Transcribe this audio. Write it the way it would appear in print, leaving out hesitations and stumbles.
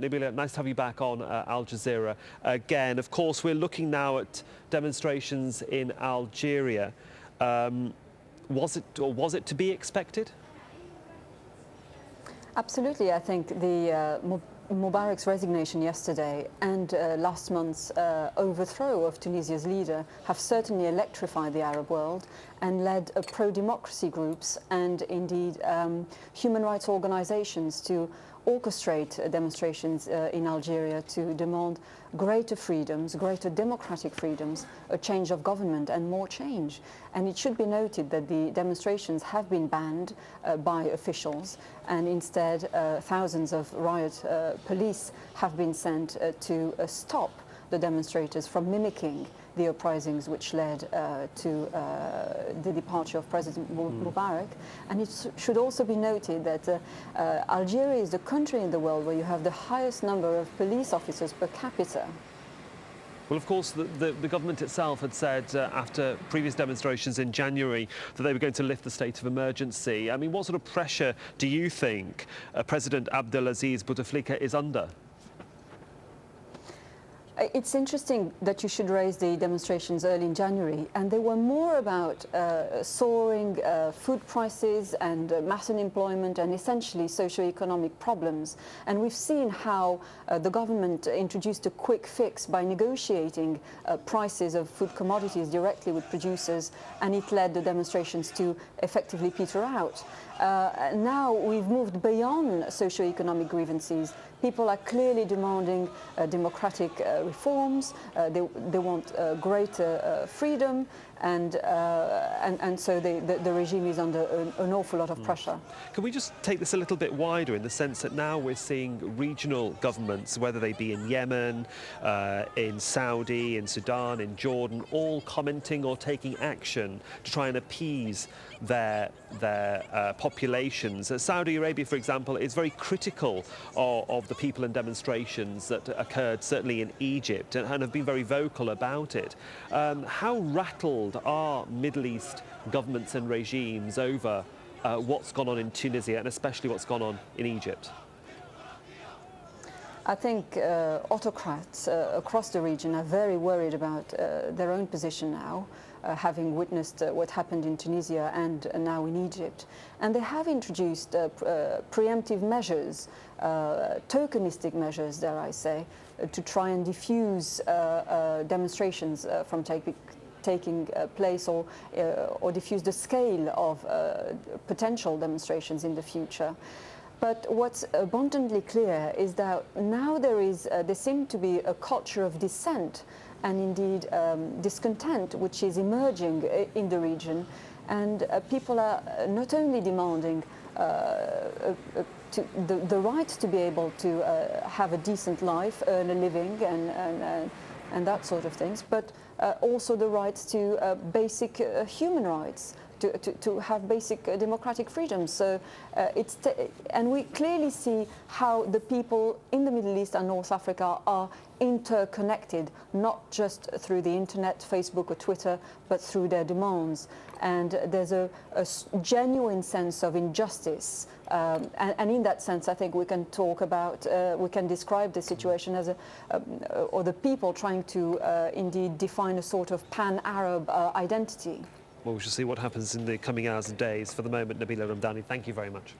Nabila, nice to have you back on Al Jazeera again. Of course, we're looking now at demonstrations in Algeria. Was it to be expected? Absolutely. I think the Mubarak's resignation yesterday and last month's overthrow of Tunisia's leader have certainly electrified the Arab world and led pro-democracy groups and indeed human rights organizations to orchestrate demonstrations in Algeria to demand greater freedoms, greater democratic freedoms, a change of government and more change. And it should be noted that the demonstrations have been banned by officials, and instead thousands of riot police have been sent to stop the demonstrators from mimicking the uprisings which led to the departure of President Mubarak. And it should also be noted that Algeria is the country in the world where you have the highest number of police officers per capita. Well, of course, the government itself had said after previous demonstrations in January that they were going to lift the state of emergency. I mean, what sort of pressure do you think President Abdel-Aziz Bouteflika is under? It's interesting that you should raise the demonstrations early in January, and they were more about soaring food prices and mass unemployment and essentially socio-economic problems. And we've seen how the government introduced a quick fix by negotiating prices of food commodities directly with producers, and it led the demonstrations to effectively peter out. Now we've moved beyond socio-economic grievances. People are clearly demanding democratic reforms. They want greater freedom, and so the regime is under an awful lot of pressure. Can we just take this a little bit wider in the sense that now we're seeing regional governments, whether they be in Yemen, in Saudi, in Sudan, in Jordan, all commenting or taking action to try and appease their populations. Saudi Arabia, for example, is very critical of the people and demonstrations that occurred certainly in Egypt and have been very vocal about it. How rattled are Middle East governments and regimes over what's gone on in Tunisia and especially what's gone on in Egypt? I think autocrats across the region are very worried about their own position now, having witnessed what happened in Tunisia and now in Egypt. And they have introduced preemptive measures, tokenistic measures, dare I say, to try and diffuse demonstrations from taking place or diffuse the scale of potential demonstrations in the future. But what's abundantly clear is that now there seems to be a culture of dissent and indeed discontent which is emerging in the region, and people are not only demanding the right to be able to have a decent life, earn a living and that sort of things, but also the rights to basic human rights, to have basic democratic freedoms. So and we clearly see how the people in the Middle East and North Africa are interconnected, not just through the internet, Facebook or Twitter, but through their demands. And there's a genuine sense of injustice. And in that sense, I think we can talk about, we can describe the situation as or the people trying to indeed define a sort of pan-Arab identity. Well, we shall see what happens in the coming hours and days. For the moment, Nabila Ramdani, thank you very much.